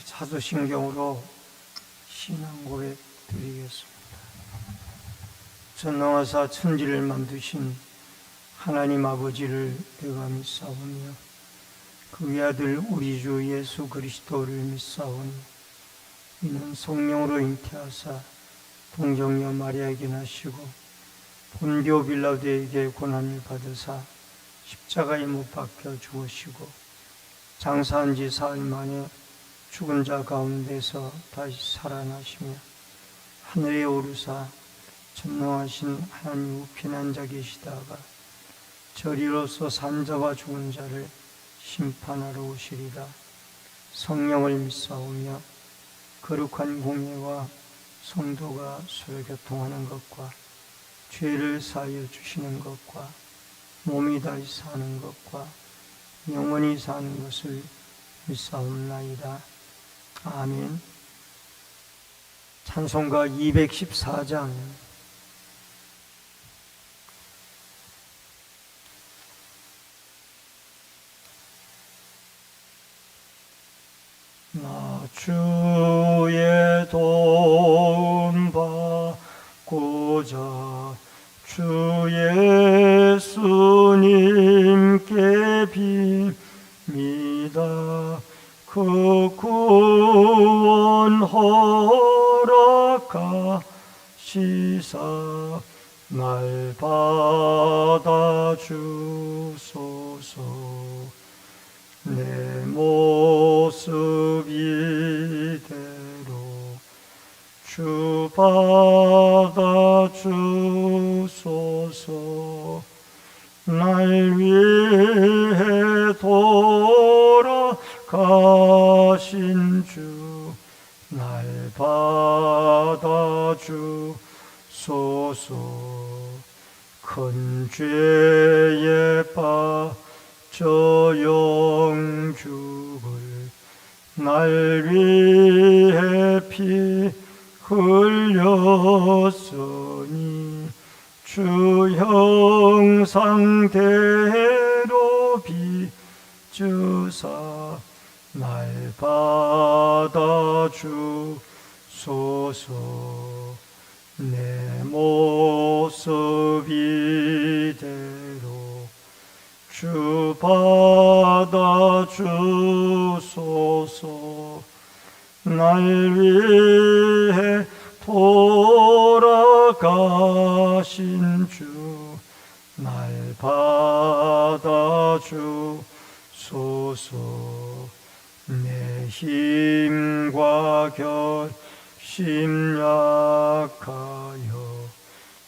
사도신경으로 신앙 고백 드리겠습니다. 전능하사 천지를 만드신 하나님 아버지를 내가 믿사오며 그 외아들 우리 주 예수 그리스도를 믿사오니 이는 성령으로 잉태하사 동정녀 마리아에게 나시고 본디오 빌라도에게 고난을 받으사 십자가에 못 박혀 죽으시고 장사한 지 사흘 만에 죽은 자 가운데서 다시 살아나시며 하늘에 오르사 전능하신 하나님 우편에 앉아 계시다가 저리로서 산자와 죽은 자를 심판하러 오시리라. 성령을 믿사오며 거룩한 공예와 성도가 서로 교통하는 것과 죄를 사하여 주시는 것과 몸이 다시 사는 것과 영원히 사는 것을 믿사옵나이다. 아멘. 찬송가 214장. 나 주의 도움 받고자 주 예수님께 빕니다. 그 구원 허락하시사 날 받아주소서. 내 모습 이대로 주 받아주소서. 날 위해 돌아가신 주 날 받아주소서. 큰 죄에 빠져 영죽을 날 위해 피 흘렸으니 주 형상대로 빚으사 날 받아주소서. 내 모습 이대로 주 받아주소서. 날 위해 돌아가신 주 날 받아주소서. 내 힘과 결심 약하여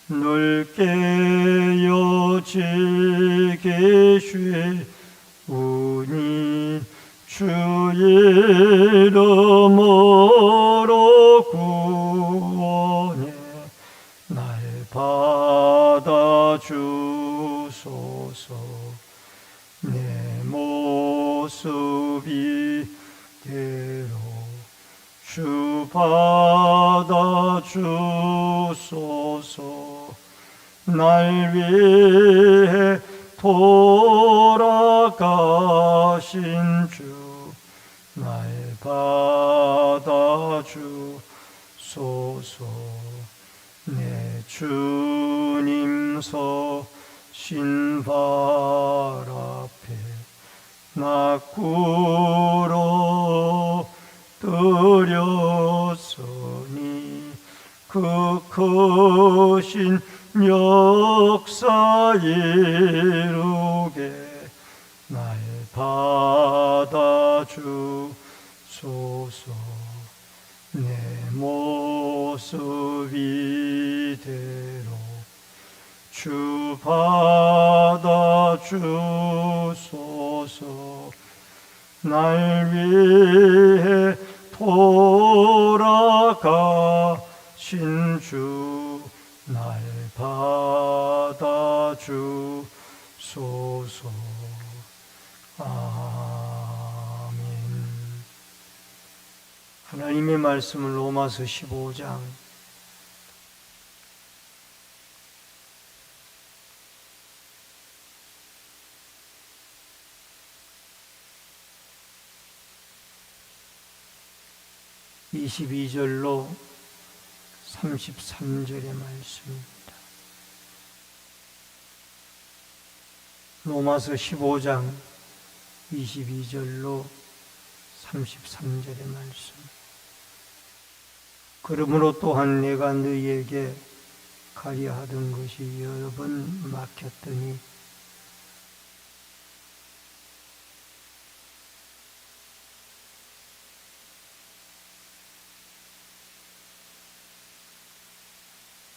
늘 깨어지기 쉬우니 주 이름으로 구원해 날 받아주소서. 내 모습 이대로 주 받아주소서. 날 위해 돌아가신 주 날 받아주소서. 내 주님 서신 발 앞에 나 꿇어 드렸으니 그 크신 역사 이루게 날 받아주소서. 내 모습 이대로 주 받아주소서. 날 위해 돌아가신 주 날 받아주소서. 아멘. 하나님의 말씀은 로마서 15장 22절로 33절의 말씀입니다. 로마서 15장 22절로 33절의 말씀. 그러므로 또한 내가 너희에게 가려 하던 것이 여러 번 막혔더니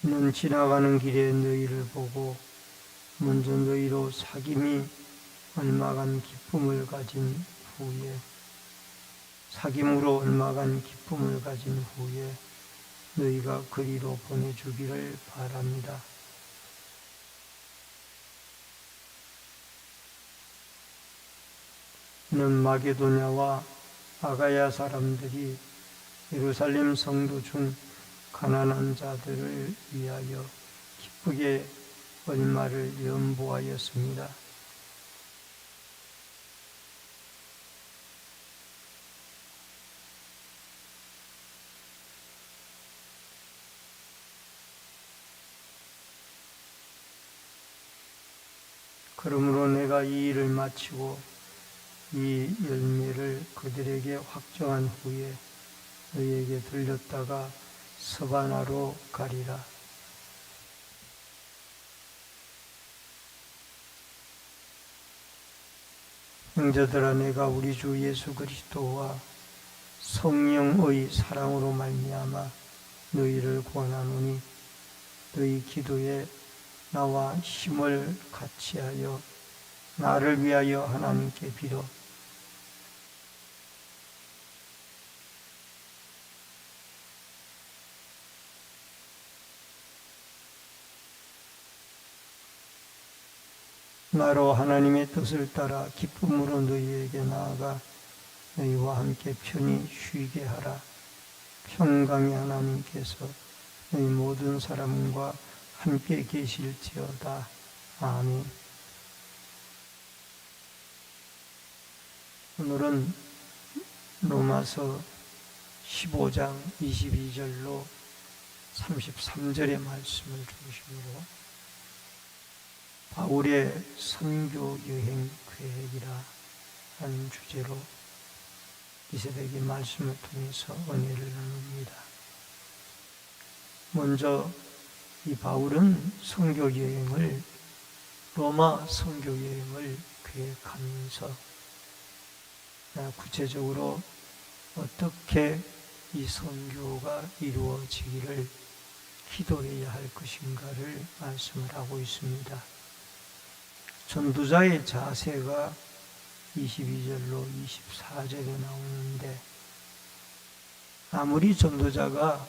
는 지나가는 길에 너희를 보고 먼저 너희로 사귐이 얼마간 기쁨을 가진 후에 사귐으로 얼마간 기쁨을 가진 후에 너희가 그리로 보내주기를 바랍니다. 이는 마게도냐와 아가야 사람들이 예루살렘 성도 중 가난한 자들을 위하여 기쁘게 얼마를 연보하였습니다. 그러므로 내가 이 일을 마치고 이 열매를 그들에게 확정한 후에 너희에게 들렸다가 서바나로 가리라. 형제들아, 내가 우리 주 예수 그리스도와 성령의 사랑으로 말미암아 너희를 권하노니 너희 기도에 나와 힘을 같이하여 나를 위하여 하나님께 빌어 나로 하나님의 뜻을 따라 기쁨으로 너희에게 나아가 너희와 함께 편히 쉬게 하라. 평강의 하나님께서 너희 모든 사람과 함께 계실지어다. 아멘. 오늘은 로마서 15장 22절로 33절의 말씀을 중심으로 바울의 선교 여행 계획이라 하는 주제로 이 새벽에 말씀을 통해서 은혜를 나눕니다. 먼저 이 바울은 선교 여행을 로마 선교 여행을 계획하면서 구체적으로 어떻게 이 선교가 이루어지기를 기도해야 할 것인가를 말씀을 하고 있습니다. 전도자의 자세가 22절로 24절에 나오는데 아무리 전도자가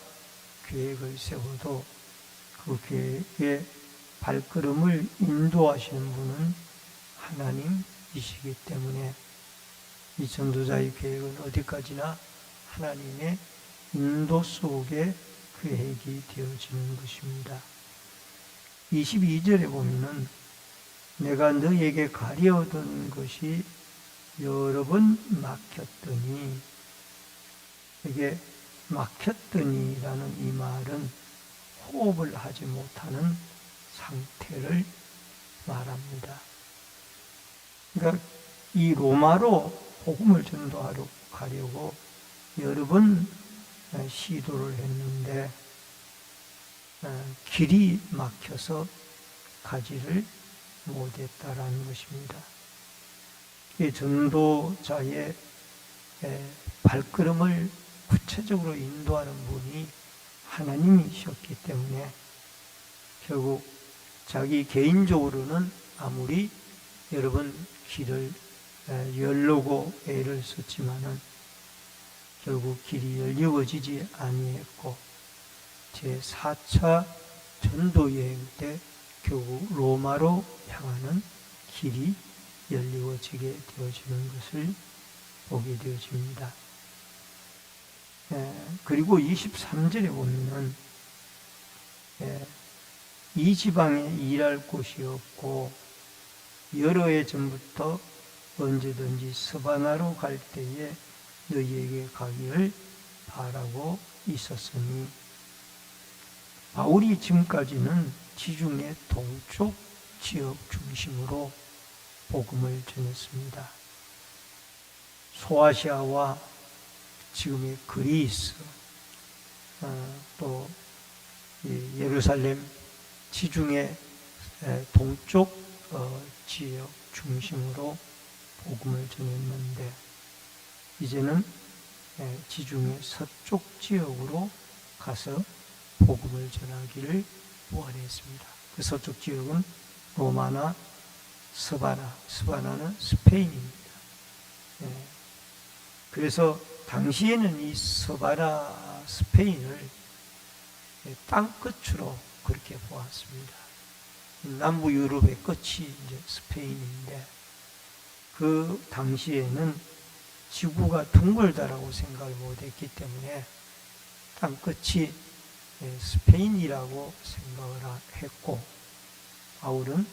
계획을 세워도 그 계획의 발걸음을 인도하시는 분은 하나님이시기 때문에 이 전도자의 계획은 어디까지나 하나님의 인도 속에 계획이 되어지는 것입니다. 22절에 보면은 내가 너에게 가려던 것이 여러 번 막혔더니, 이게 막혔더니라는 이 말은 호흡을 하지 못하는 상태를 말합니다. 그러니까 이 로마로 복음을 전도하러 가려고 여러 번 시도를 했는데 길이 막혀서 가지를 못했다라는 것입니다. 이 전도자의 발걸음을 구체적으로 인도하는 분이 하나님이셨기 때문에 결국 자기 개인적으로는 아무리 여러 번 길을 열려고 애를 썼지만은 결국 길이 열리워지지 아니했고 제4차 전도여행 때 결국 로마로 향하는 길이 열리워지게 되어지는 것을 보게 되어집니다. 그리고 23절에 보면은 이 지방에 일할 곳이 없고 여러 해 전부터 언제든지 서바나로 갈 때에 너희에게 가기를 바라고 있었으니 바울이 지금까지는 지중해 동쪽 지역 중심으로 복음을 전했습니다. 소아시아와 지금의 그리스, 또 예루살렘 지중해 동쪽 지역 중심으로 복음을 전했는데 이제는 지중해 서쪽 지역으로 가서 복음을 전하기를 원했습니다. 그 서쪽 지역은 로마나 스바나는 스페인입니다. 그래서 당시에는 이 스바나, 스페인을 땅끝으로 그렇게 보았습니다. 남부 유럽의 끝이 이제 스페인인데 그 당시에는 지구가 둥글다라고 생각을 못했기 때문에 땅끝이 스페인이라고 생각을 했고 바울은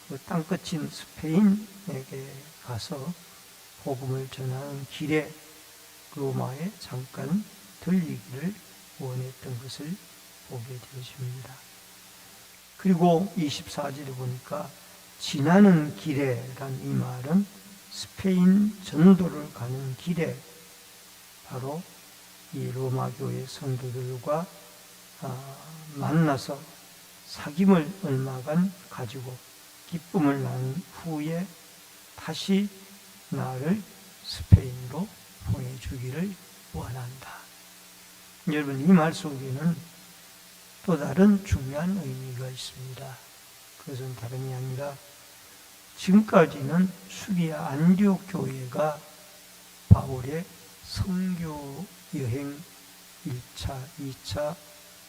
그 땅끝인 스페인에게 가서 복음을 전하는 길에 로마에 잠깐 들리기를 원했던 것을 보게 되어집니다. 그리고 24절에 보니까 지나는 길에란 이 말은 스페인 전도를 가는 길에 바로 이 로마 교회 성도들과 만나서 사귐을 얼마간 가지고 기쁨을 나눈 후에 다시 나를 스페인으로 보내주기를 원한다. 여러분, 이 말 속에는 또 다른 중요한 의미가 있습니다. 그것은 다름이 아니라 지금까지는 수리아 안디옥 교회가 바울의 선교 여행 1차, 2차,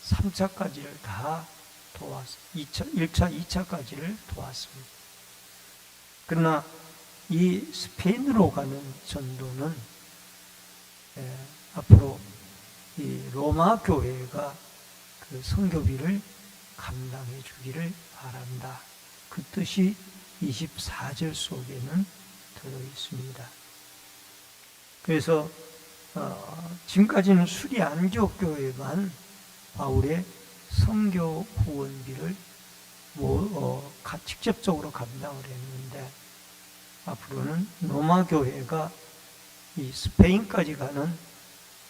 3차까지를 다 도왔습니다. 1차, 2차까지를 도왔습니다. 그러나 이 스페인으로 가는 전도는 앞으로 이 로마 교회가 그 선교비를 감당해 주기를 바란다. 그 뜻이 24절 속에는 들어 있습니다. 그래서 지금까지는 수리 안디옥 교회만 바울의 선교 후원비를 직접적으로 감당을 했는데 앞으로는 로마 교회가 이 스페인까지 가는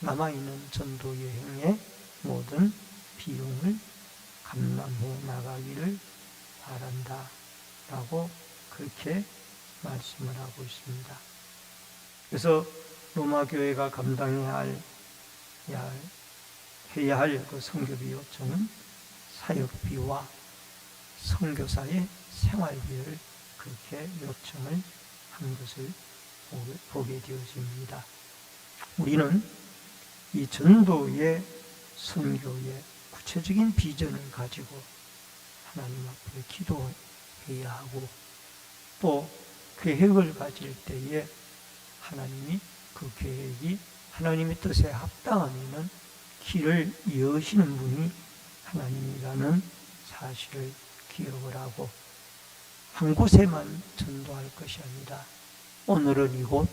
남아있는 전도 여행의 모든 비용을 감당해 나가기를 바란다 라고 그렇게 말씀을 하고 있습니다. 그래서 로마 교회가 감당해야 할 그 선교비 요청은 사역비와 선교사의 생활비를 그렇게 요청을 한 것을 보게 되어집니다. 우리는 이 전도의 선교의 구체적인 비전을 가지고 하나님 앞에 기도해야 하고 또 계획을 가질 때에 하나님이 그 계획이 하나님의 뜻에 합당하면은 길을 여시는 분이 하나님이라는 사실을 기억을 하고 한 곳에만 전도할 것이 아니라 오늘은 이곳,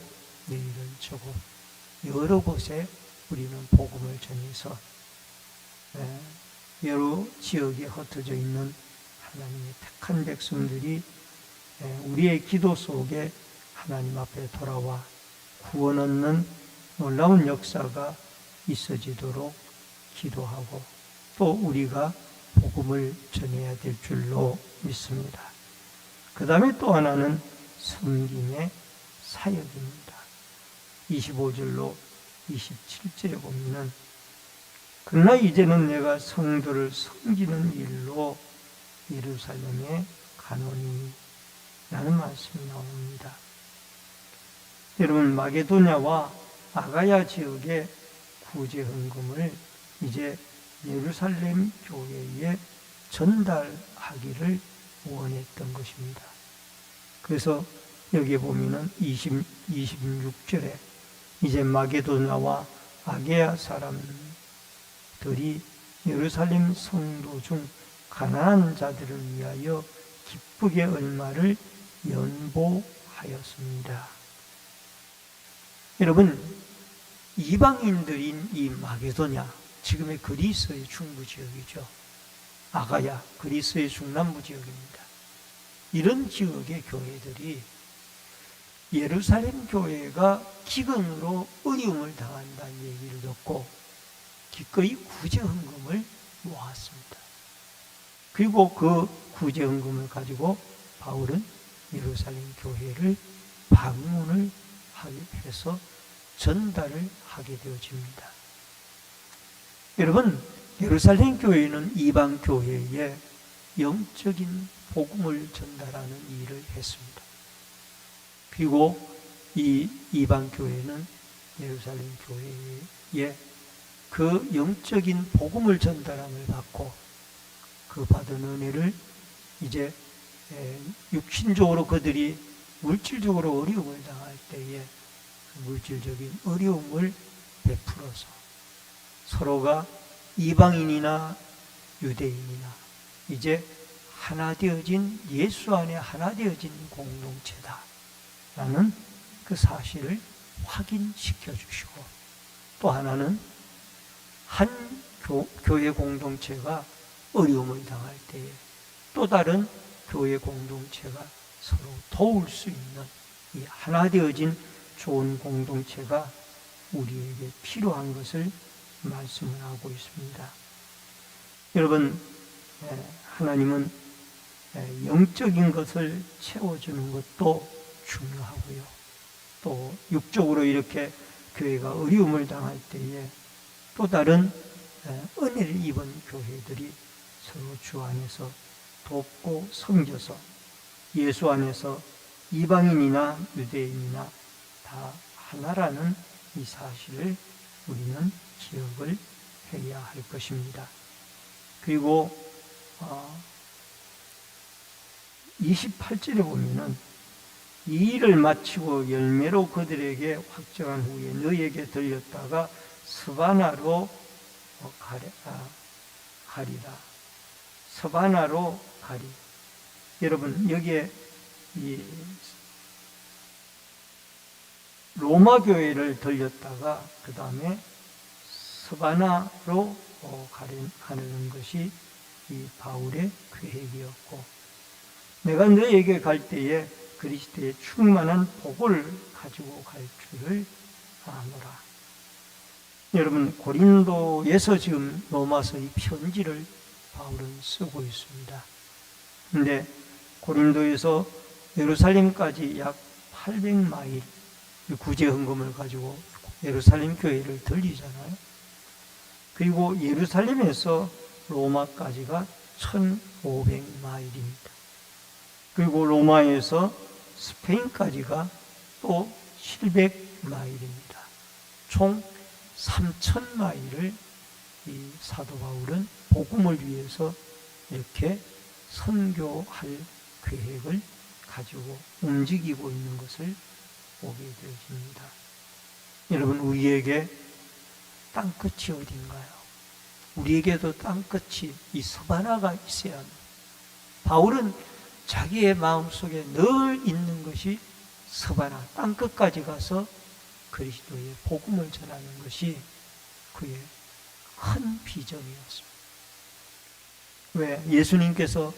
내일은 저곳 여러 곳에 우리는 복음을 전해서 여러 지역에 흩어져 있는 하나님의 택한 백성들이 우리의 기도 속에 하나님 앞에 돌아와 구원 얻는 놀라운 역사가 있어지도록 기도하고 또 우리가 복음을 전해야 될 줄로 믿습니다. 그 다음에 또 하나는 섬김의 사역입니다. 25절로 27절에 보면은 그러나 이제는 내가 성도를 섬기는 일로 예루살렘에 가노니 라는 말씀이 나옵니다. 여러분, 마게도냐와 아가야 지역의 구제 헌금을 이제 예루살렘 교회에 전달하기를 원했던 것입니다. 그래서 여기에 보면은 26절에 이제 마게도냐와 아게야 사람들이 예루살렘 성도 중 가난한 자들을 위하여 기쁘게 얼마를 연보하였습니다. 여러분, 이방인들인 이 마게도냐, 지금의 그리스의 중부 지역이죠. 아가야, 그리스의 중남부 지역입니다. 이런 지역의 교회들이 예루살렘 교회가 기근으로 어려움을 당한다는 얘기를 듣고 기꺼이 구제헌금을 모았습니다. 그리고 그 구제헌금을 가지고 바울은 예루살렘 교회를 방문을 해서 전달을 하게 되어집니다. 여러분, 예루살렘 교회는 이방 교회에 영적인 복음을 전달하는 일을 했습니다. 그리고 이 이방 교회는 예루살렘 교회에 그 영적인 복음을 전달함을 받고 그 받은 은혜를 이제 육신적으로 그들이 물질적으로 어려움을 당할 때에 물질적인 어려움을 베풀어서 서로가 이방인이나 유대인이나 이제 하나 되어진, 예수 안에 하나 되어진 공동체다라는 그 사실을 확인시켜 주시고, 또 하나는 한 교회 공동체가 어려움을 당할 때에 또 다른 교회 공동체가 서로 도울 수 있는 이 하나 되어진 좋은 공동체가 우리에게 필요한 것을 말씀을 하고 있습니다. 여러분, 하나님은 영적인 것을 채워주는 것도 중요하고요. 또 육적으로 이렇게 교회가 어려움을 당할 때에 또 다른 은혜를 입은 교회들이 서로 주 안에서 돕고 섬겨서 예수 안에서 이방인이나 유대인이나 다 하나라는 이 사실을 우리는 기억을 해야 할 것입니다. 그리고 28절에 보면은 이 일을 마치고 열매로 그들에게 확정한 후에 너희에게 들렸다가 스바나로 가리라. 스바나로 가리. 여러분, 여기에 이 로마 교회를 들렸다가 그 다음에 스바나로 가는 것이 이 바울의 계획이었고, 내가 너에게 갈 때에 그리스도의 충만한 복을 가지고 갈 줄을 아노라. 여러분, 고린도에서 지금 로마서 이 편지를 바울은 쓰고 있습니다. 근데 고린도에서 예루살렘까지 약 800마일 구제 헌금을 가지고 예루살렘 교회를 들리잖아요. 그리고 예루살렘에서 로마까지가 1500마일입니다. 그리고 로마에서 스페인까지가 또 700마일입니다. 총 3000마일을 이 사도 바울은 복음을 위해서 이렇게 선교할 계획을 가지고 움직이고 있는 것을 보게 되어집니다. 여러분, 우리에게 땅끝이 어딘가요? 우리에게도 땅끝이 이 서바나가 있어야 합니다. 바울은 자기의 마음속에 늘 있는 것이 서바나, 땅끝까지 가서 그리스도의 복음을 전하는 것이 그의 큰 비전이었습니다. 왜? 예수님께서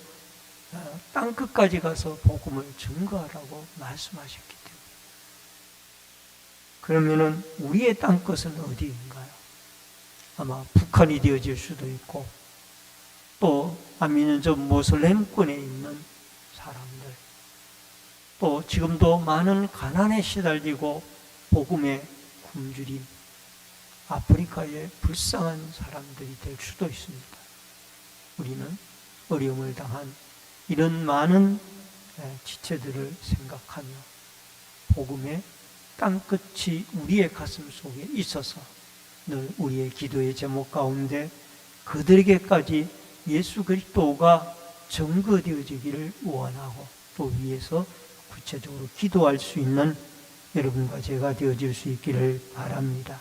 땅끝까지 가서 복음을 증거하라고 말씀하셨기 때문에. 그러면은 우리의 땅끝은 어디인가요? 아마 북한이 되어질 수도 있고, 또 아니면 저 모슬렘권에 있는 사람들, 또 지금도 많은 가난에 시달리고 복음에 굶주린 아프리카의 불쌍한 사람들이 될 수도 있습니다. 우리는 어려움을 당한 이런 많은 지체들을 생각하며 복음의 땅끝이 우리의 가슴 속에 있어서 늘 우리의 기도의 제목 가운데 그들에게까지 예수 그리스도가 증거되어지기를 원하고 또 위해서 구체적으로 기도할 수 있는 여러분과 제가 되어질 수 있기를 바랍니다.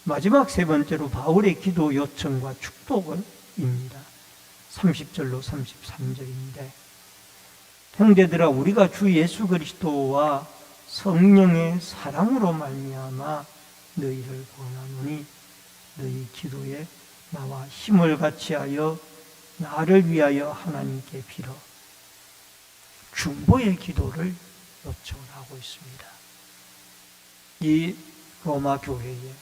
마지막 세 번째로 바울의 기도 요청과 축복입니다. 30절로 33절인데, 형제들아, 우리가 주 예수 그리스도와 성령의 사랑으로 말미암아 너희를 권하노니 너희 기도에 나와 힘을 같이하여 나를 위하여 하나님께 빌어. 중보의 기도를 요청을 하고 있습니다. 이 로마 교회에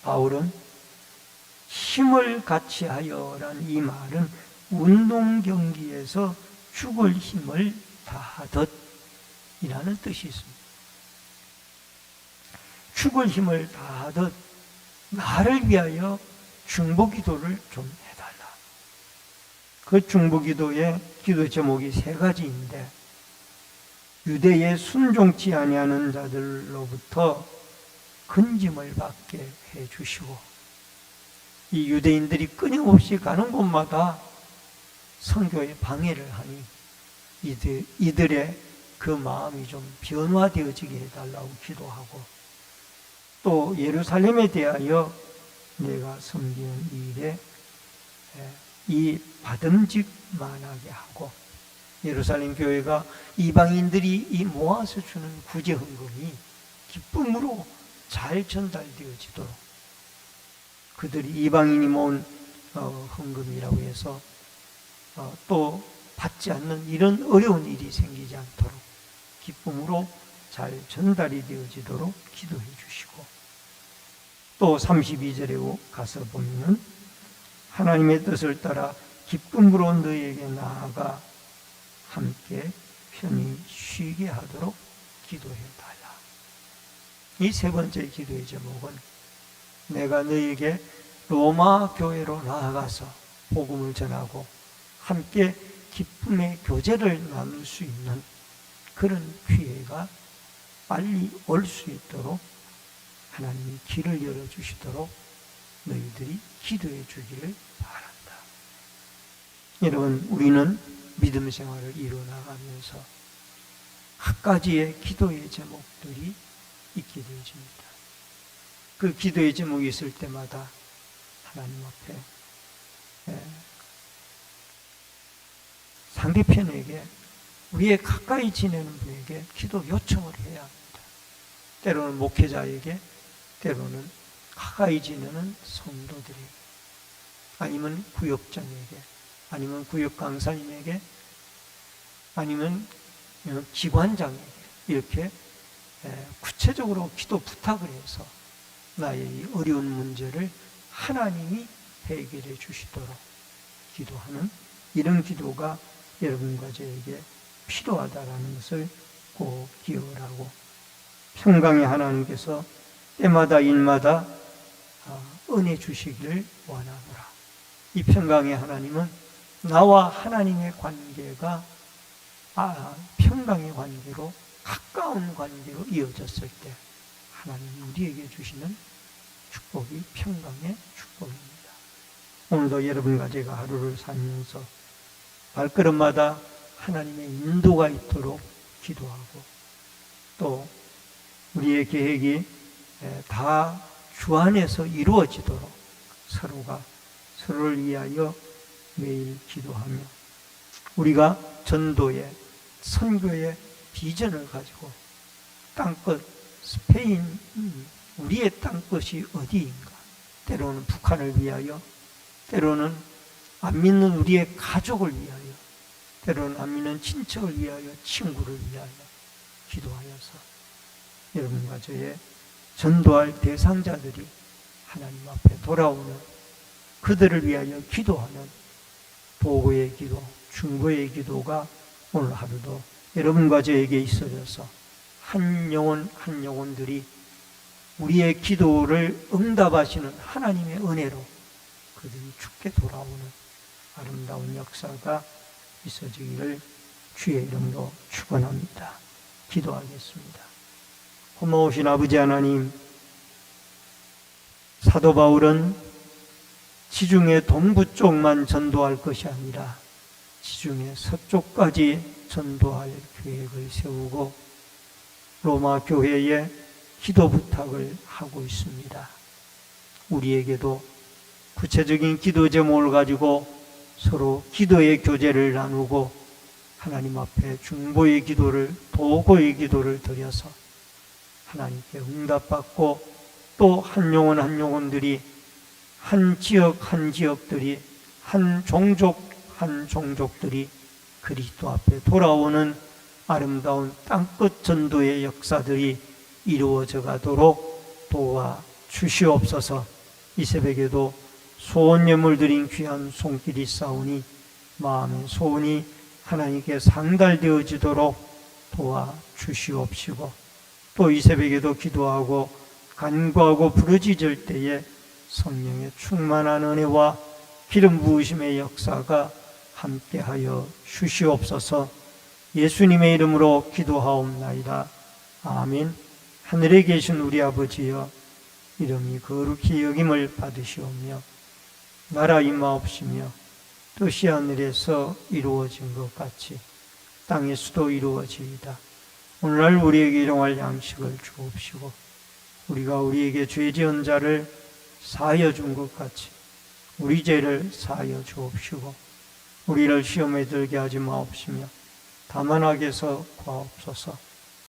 바울은 힘을 같이하여란 이 말은 운동 경기에서 죽을 힘을 다하듯 이라는 뜻이 있습니다. 죽을 힘을 다하듯 나를 위하여 중보기도를 좀 해달라. 그 중보기도의 기도 제목이 세 가지인데, 유대에 순종치 아니하는 자들로부터 건짐을 받게 해주시고, 이 유대인들이 끊임없이 가는 곳마다 선교에 방해를 하니 이들의 그 마음이 좀 변화되어지게 해달라고 기도하고, 또 예루살렘에 대하여 내가 섬기는 일에 이 받음직만하게 하고, 예루살렘 교회가 이방인들이 이 모아서 주는 구제 헌금이 기쁨으로 잘 전달되어지도록, 그들이 이방인이 모은 헌금이라고 해서 또 받지 않는 이런 어려운 일이 생기지 않도록 기쁨으로 잘 전달이 되어지도록 기도해 주시고, 또 32절에 가서 보면 하나님의 뜻을 따라 기쁨으로 너희에게 나아가 함께 편히 쉬게 하도록 기도해 달라. 이 세 번째 기도의 제목은 내가 너희에게 로마 교회로 나아가서 복음을 전하고 함께 기쁨의 교제를 나눌 수 있는 그런 기회가 빨리 올 수 있도록 하나님이 길을 열어주시도록 너희들이 기도해 주기를 바란다. 여러분, 우리는 믿음 생활을 이루어나가면서 한 가지의 기도의 제목들이 있게 되어집니다. 그 기도의 제목이 있을 때마다 하나님 앞에 상대편에게, 우리의 가까이 지내는 분에게 기도 요청을 해야 합니다. 때로는 목회자에게, 때로는 가까이 지내는 성도들에게, 아니면 구역장에게, 아니면 구역 강사님에게, 아니면 기관장에게 이렇게 구체적으로 기도 부탁을 해서 나의 이 어려운 문제를 하나님이 해결해 주시도록 기도하는 이런 기도가 여러분과 저에게 필요하다라는 것을 꼭 기억을 하고, 평강의 하나님께서 때마다 일마다 은혜 주시기를 원하노라. 이 평강의 하나님은 나와 하나님의 관계가 평강의 관계로, 가까운 관계로 이어졌을 때 하나님이 우리에게 주시는 축복이 평강의 축복입니다. 오늘도 여러분과 제가 하루를 살면서 발걸음마다 하나님의 인도가 있도록 기도하고, 또 우리의 계획이 다 주 안에서 이루어지도록 서로가 서로를 위하여 매일 기도하며, 우리가 전도의 선교의 비전을 가지고 땅끝 스페인, 우리의 땅끝이 어디인가, 때로는 북한을 위하여, 때로는 안 믿는 우리의 가족을 위하여, 때로는 안 믿는 친척을 위하여, 친구를 위하여 기도하여서 여러분과 저의 전도할 대상자들이 하나님 앞에 돌아오는, 그들을 위하여 기도하는 보고의 기도, 중보의 기도가 오늘 하루도 여러분과 저에게 있어져서 한 영혼 한 영혼들이 우리의 기도를 응답하시는 하나님의 은혜로 그들이 죽게 돌아오는 아름다운 역사가 있어지기를 주의 이름으로 축원합니다. 기도하겠습니다. 고마우신 아버지 하나님, 사도 바울은 지중해 동부 쪽만 전도할 것이 아니라 지중해 서쪽까지 전도할 계획을 세우고 로마 교회에 기도 부탁을 하고 있습니다. 우리에게도 구체적인 기도 제목을 가지고 서로 기도의 교제를 나누고 하나님 앞에 중보의 기도를, 도고의 기도를 드려서 하나님께 응답받고 또 한 영혼 한 영혼들이 한 지역 한 지역들이 한 종족 한 종족들이 그리스도 앞에 돌아오는 아름다운 땅끝 전도의 역사들이 이루어져 가도록 도와 주시옵소서. 이 새벽에도 소원 예물 드린 귀한 손길이 싸우니 마음의 소원이 하나님께 상달되어지도록 도와 주시옵시고, 또 이 새벽에도 기도하고 간구하고 부르짖을 때에 성령의 충만한 은혜와 기름 부으심의 역사가 함께하여 주시옵소서. 예수님의 이름으로 기도하옵나이다. 아멘. 하늘에 계신 우리 아버지여, 이름이 거룩히 여김을 받으시오며 나라 임하옵시며 뜻이 하늘에서 이루어진 것 같이 땅에서도 이루어지이다. 오늘날 우리에게 일용할 양식을 주옵시고 우리가 우리에게 죄 지은 자를 사하여 준 것 같이 우리 죄를 사하여 주옵시고 우리를 시험에 들게 하지 마옵시며 다만 악에서 구하옵소서.